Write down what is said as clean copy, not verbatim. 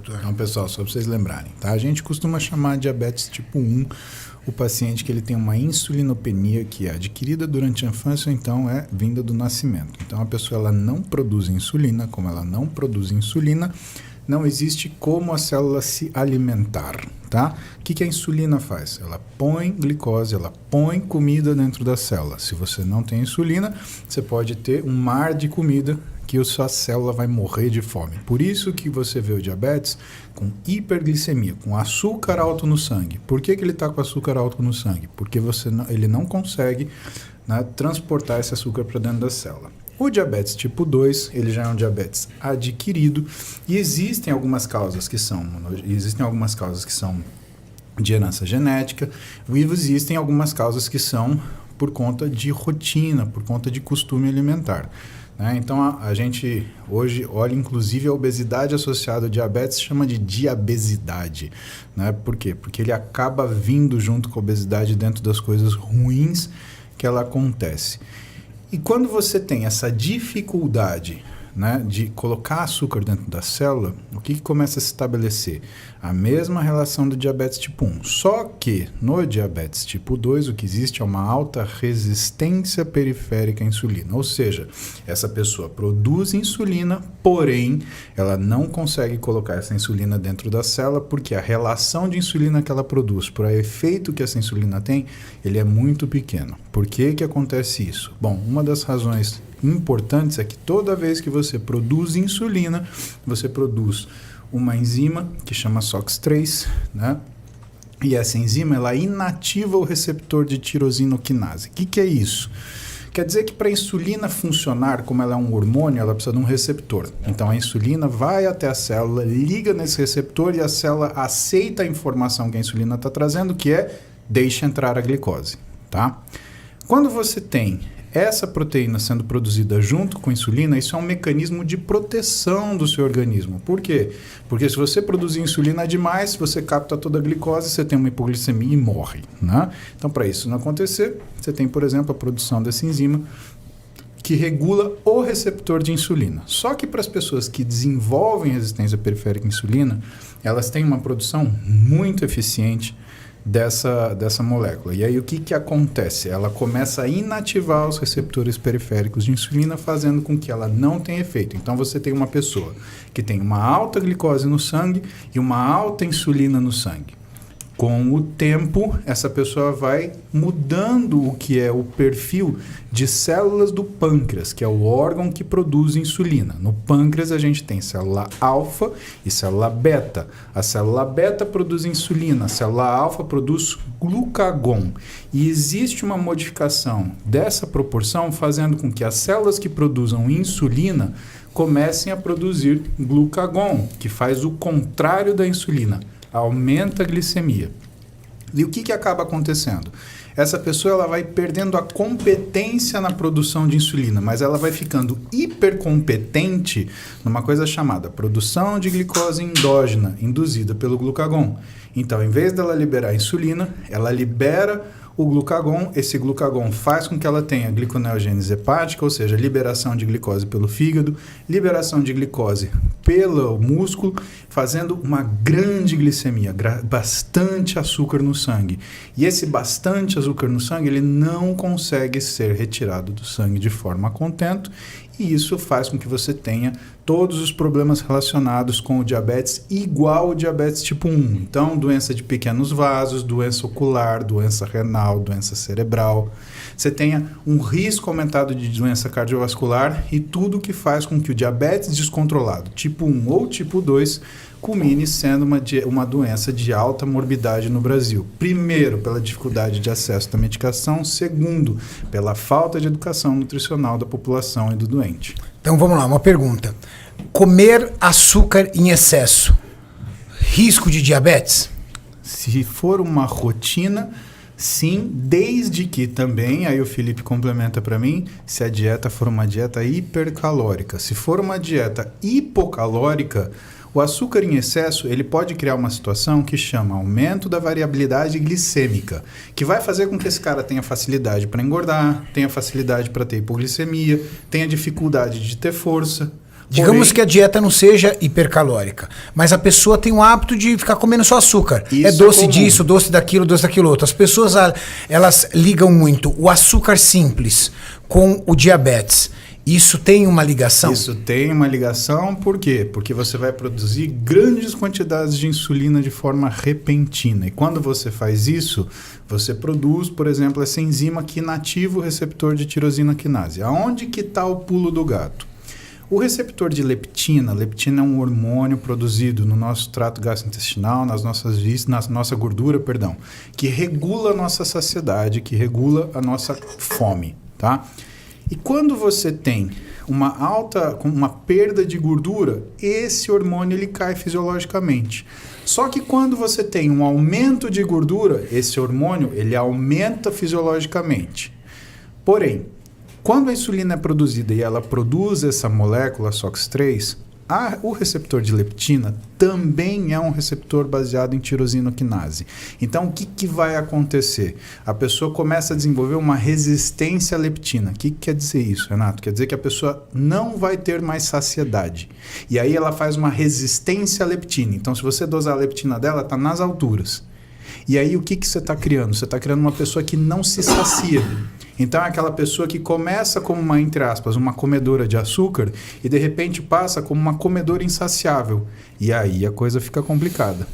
Então, pessoal, só para vocês lembrarem, tá? A gente costuma chamar de diabetes tipo 1 o paciente que ele tem uma insulinopenia que é adquirida durante a infância, ou então é vinda do nascimento. Então, a pessoa ela não produz insulina, como ela não produz insulina, não existe como a célula se alimentar, tá? O que a insulina faz? Ela põe glicose, ela põe comida dentro da célula. Se você não tem insulina, você pode ter um mar de comida que a sua célula vai morrer de fome. Por isso que você vê o diabetes com hiperglicemia, com açúcar alto no sangue. Por que ele está com açúcar alto no sangue? Porque ele não consegue, né, transportar esse açúcar para dentro da célula. O diabetes tipo 2, ele já é um diabetes adquirido e existem algumas causas que são de herança genética e existem algumas causas que são por conta de rotina, por conta de costume alimentar. Então, a gente hoje olha, inclusive, a obesidade associada ao diabetes, chama de diabesidade. Né? Por quê? Porque ele acaba vindo junto com a obesidade dentro das coisas ruins que ela acontece. E quando você tem essa dificuldade, né, de colocar açúcar dentro da célula, o que começa a se estabelecer? A mesma relação do diabetes tipo 1. Só que no diabetes tipo 2, o que existe é uma alta resistência periférica à insulina. Ou seja, essa pessoa produz insulina, porém, ela não consegue colocar essa insulina dentro da célula porque a relação de insulina que ela produz para o efeito que essa insulina tem, ele é muito pequeno. Por que acontece isso? Bom, uma das razões importantes é que toda vez que você produz insulina, você produz uma enzima que chama SOX3, né? E essa enzima ela inativa o receptor de tirosinoquinase. O que é isso? Quer dizer que para a insulina funcionar, como ela é um hormônio, ela precisa de um receptor. Então a insulina vai até a célula, liga nesse receptor e a célula aceita a informação que a insulina está trazendo, que é deixa entrar a glicose, tá? Quando você tem essa proteína sendo produzida junto com a insulina, isso é um mecanismo de proteção do seu organismo. Por quê? Porque se você produzir insulina demais, você capta toda a glicose, você tem uma hipoglicemia e morre, né? Então, para isso não acontecer, você tem, por exemplo, a produção dessa enzima que regula o receptor de insulina. Só que para as pessoas que desenvolvem resistência periférica à insulina, elas têm uma produção muito eficiente dessa molécula. E aí o que acontece? Ela começa a inativar os receptores periféricos de insulina, fazendo com que ela não tenha efeito. Então você tem uma pessoa que tem uma alta glicose no sangue e uma alta insulina no sangue. Com o tempo, essa pessoa vai mudando o que é o perfil de células do pâncreas, que é o órgão que produz insulina. No pâncreas, a gente tem célula alfa e célula beta. A célula beta produz insulina, a célula alfa produz glucagon. E existe uma modificação dessa proporção, fazendo com que as células que produzam insulina comecem a produzir glucagon, que faz o contrário da insulina. Aumenta a glicemia. E o que acaba acontecendo? Essa pessoa ela vai perdendo a competência na produção de insulina, mas ela vai ficando hipercompetente numa coisa chamada produção de glicose endógena, induzida pelo glucagon. Então, em vez dela liberar a insulina, ela libera o glucagon. Esse glucagon faz com que ela tenha gliconeogênese hepática, ou seja, liberação de glicose pelo fígado, liberação de glicose pelo músculo, fazendo uma grande glicemia, bastante açúcar no sangue. E esse bastante açúcar no sangue, ele não consegue ser retirado do sangue de forma a contento, e isso faz com que você tenha todos os problemas relacionados com o diabetes igual ao diabetes tipo 1. Então, doença de pequenos vasos, doença ocular, doença renal, doença cerebral. Você tenha um risco aumentado de doença cardiovascular e tudo que faz com que o diabetes descontrolado, tipo 1 ou tipo 2, culmine sendo uma doença de alta morbidade no Brasil. Primeiro, pela dificuldade de acesso à medicação. Segundo, pela falta de educação nutricional da população e do doente. Então vamos lá, uma pergunta. Comer açúcar em excesso, risco de diabetes? Se for uma rotina, sim, desde que também, aí o Felipe complementa para mim, se a dieta for uma dieta hipercalórica. Se for uma dieta hipocalórica, o açúcar em excesso ele pode criar uma situação que chama aumento da variabilidade glicêmica, que vai fazer com que esse cara tenha facilidade para engordar, tenha facilidade para ter hipoglicemia, tenha dificuldade de ter força. Digamos que a dieta não seja hipercalórica, mas a pessoa tem o hábito de ficar comendo só açúcar. Isso é doce comum. disso, doce daquilo outro. As pessoas, elas ligam muito o açúcar simples com o diabetes. Isso tem uma ligação? Isso tem uma ligação, por quê? Porque você vai produzir grandes quantidades de insulina de forma repentina. E quando você faz isso, você produz, por exemplo, essa enzima que inativa o receptor de tirosina quinase. Aonde que está o pulo do gato? O receptor de leptina é um hormônio produzido no nosso trato gastrointestinal, na nossa gordura, que regula a nossa saciedade, que regula a nossa fome, tá? E quando você tem uma perda de gordura, esse hormônio ele cai fisiologicamente. Só que quando você tem um aumento de gordura, esse hormônio ele aumenta fisiologicamente. Porém, quando a insulina é produzida e ela produz essa molécula SOX3, o receptor de leptina também é um receptor baseado em tirosina-quinase. Então, o que vai acontecer? A pessoa começa a desenvolver uma resistência à leptina. O que quer dizer isso, Renato? Quer dizer que a pessoa não vai ter mais saciedade. E aí ela faz uma resistência à leptina. Então, se você dosar a leptina dela, está nas alturas. E aí, o que você está criando? Você está criando uma pessoa que não se sacia. Então, é aquela pessoa que começa como uma, entre aspas, uma comedora de açúcar e, de repente, passa como uma comedora insaciável. E aí a coisa fica complicada.